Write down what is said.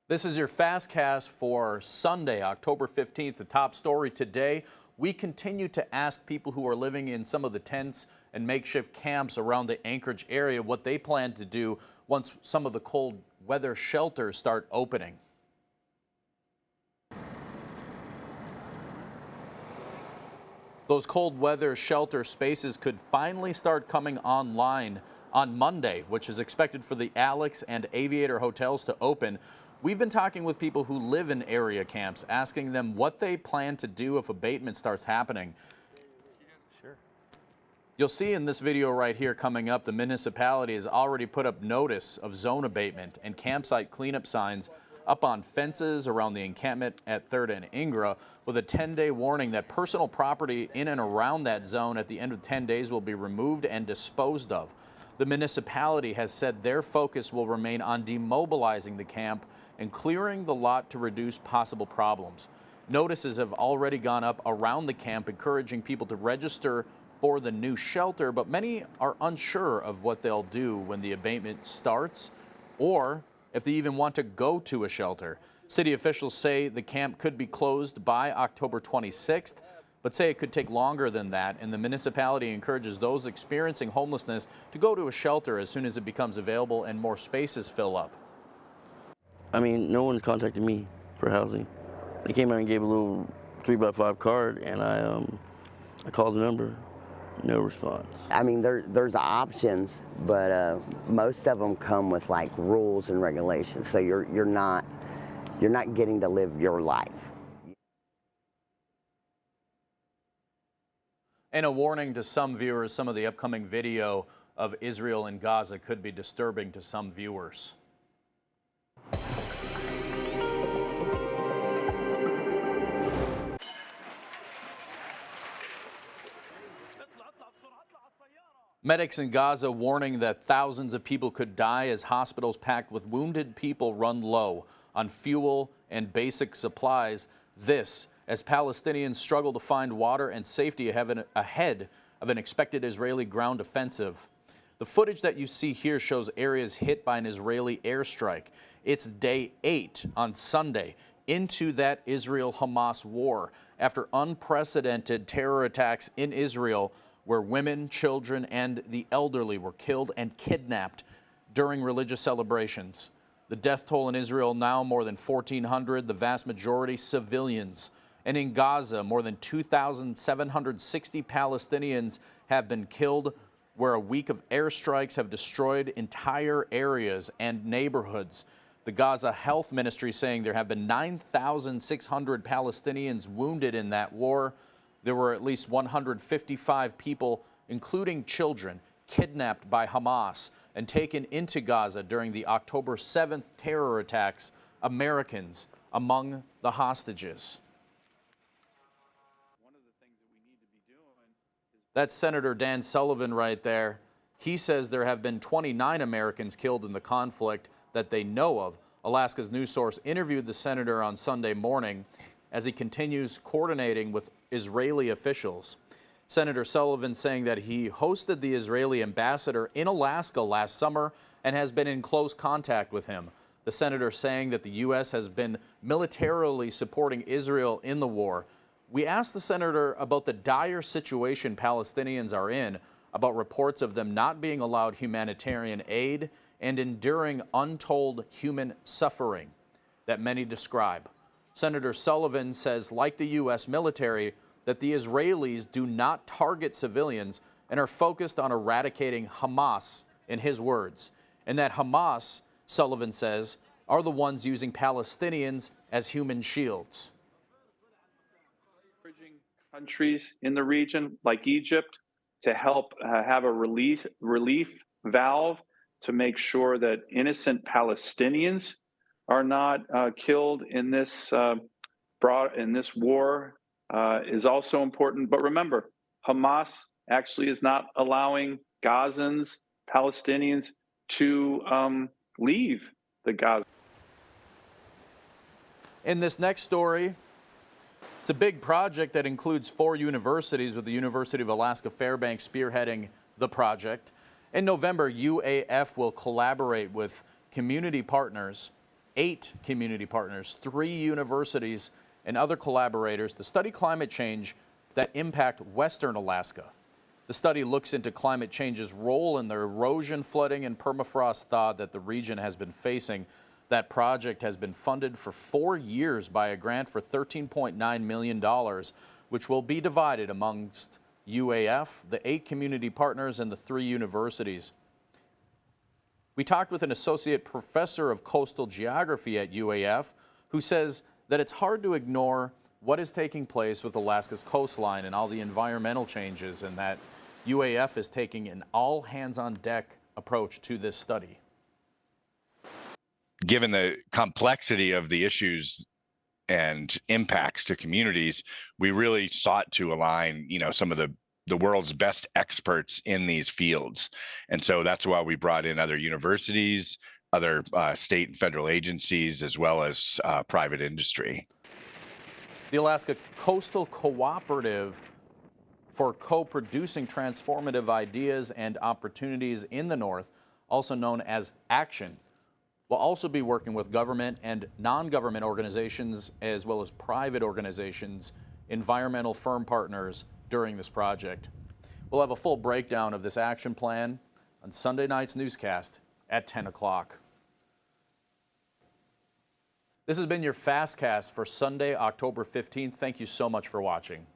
This is your FastCast for Sunday, October 15th. The top story today, we continue to ask people who are living in some of the tents and makeshift camps around the Anchorage area what they plan to do once some of the cold weather shelters start opening. Those cold weather shelter spaces could finally start coming online on Monday, which is expected for the Alex and Aviator hotels to open. We've been talking with people who live in area camps, asking them what they plan to do if abatement starts happening. Sure. You'll see in this video right here coming up, the municipality has already put up notice of zone abatement and campsite cleanup signs up on fences around the encampment at 3rd and Ingra, with a 10-day warning that personal property in and around that zone at the end of 10 days will be removed and disposed of. The municipality has said their focus will remain on demobilizing the camp and clearing the lot to reduce possible problems. Notices have already gone up around the camp encouraging people to register for the new shelter, but many are unsure of what they'll do when the abatement starts or if they even want to go to a shelter. City officials say the camp could be closed by October 26th, but say it could take longer than that, and the municipality encourages those experiencing homelessness to go to a shelter as soon as it becomes available and more spaces fill up. I mean, no one contacted me for housing. They came out and gave a little 3x5 card, and I called the number. No response. I mean, there's options, but most of them come with like rules and regulations. So you're not getting to live your life. And a warning to some viewers: some of the upcoming video of Israel and Gaza could be disturbing to some viewers. Medics in Gaza warning that thousands of people could die as hospitals packed with wounded people run low on fuel and basic supplies. This as Palestinians struggle to find water and safety ahead of an expected Israeli ground offensive. The footage that you see here shows areas hit by an Israeli airstrike. It's day 8 on Sunday into that Israel-Hamas war after unprecedented terror attacks in Israel, where women, children, and the elderly were killed and kidnapped during religious celebrations. The death toll in Israel now more than 1,400, the vast majority civilians. And in Gaza, more than 2,760 Palestinians have been killed, where a week of airstrikes have destroyed entire areas and neighborhoods. The Gaza Health Ministry saying there have been 9,600 Palestinians wounded in that war. There were at least 155 people, including children, kidnapped by Hamas and taken into Gaza during the October 7th terror attacks, Americans among the hostages. One of the things that we need to be doing is... That's Senator Dan Sullivan right there. He says there have been 29 Americans killed in the conflict that they know of. Alaska's news source interviewed the senator on Sunday morning as he continues coordinating with Israeli officials. Senator Sullivan saying that he hosted the Israeli ambassador in Alaska last summer and has been in close contact with him. The senator saying that the U.S. has been militarily supporting Israel in the war. We asked the senator about the dire situation Palestinians are in, about reports of them not being allowed humanitarian aid and enduring untold human suffering that many describe. Senator Sullivan says, like the U.S. military, that the Israelis do not target civilians and are focused on eradicating Hamas, in his words, and that Hamas, Sullivan says, are the ones using Palestinians as human shields. Countries in the region, like Egypt, to help have a relief valve to make sure that innocent Palestinians are not killed in this war is also important. But remember, Hamas actually is not allowing Gazans, Palestinians, to leave the Gaza. In this next story, it's a big project that includes 4 universities, with the University of Alaska Fairbanks spearheading the project. In November, UAF will collaborate with community partners 8 community partners, 3 universities, and other collaborators to study climate change that impact Western Alaska. The study looks into climate change's role in the erosion, flooding, and permafrost thaw that the region has been facing. That project has been funded for 4 years by a grant for $13.9 million, which will be divided amongst UAF, the 8 community partners, and the 3 universities. We talked with an associate professor of coastal geography at UAF who says that it's hard to ignore what is taking place with Alaska's coastline and all the environmental changes, and that UAF is taking an all-hands-on-deck approach to this study. Given the complexity of the issues and impacts to communities, we really sought to align, some of the world's best experts in these fields. And so that's why we brought in other universities, other state and federal agencies, as well as private industry. The Alaska Coastal Cooperative for co-producing transformative ideas and opportunities in the North, also known as ACTION, will also be working with government and non-government organizations, as well as private organizations, environmental firm partners during this project. We'll have a full breakdown of this action plan on Sunday night's newscast at 10 o'clock. This has been your FastCast for Sunday, October 15th. Thank you so much for watching.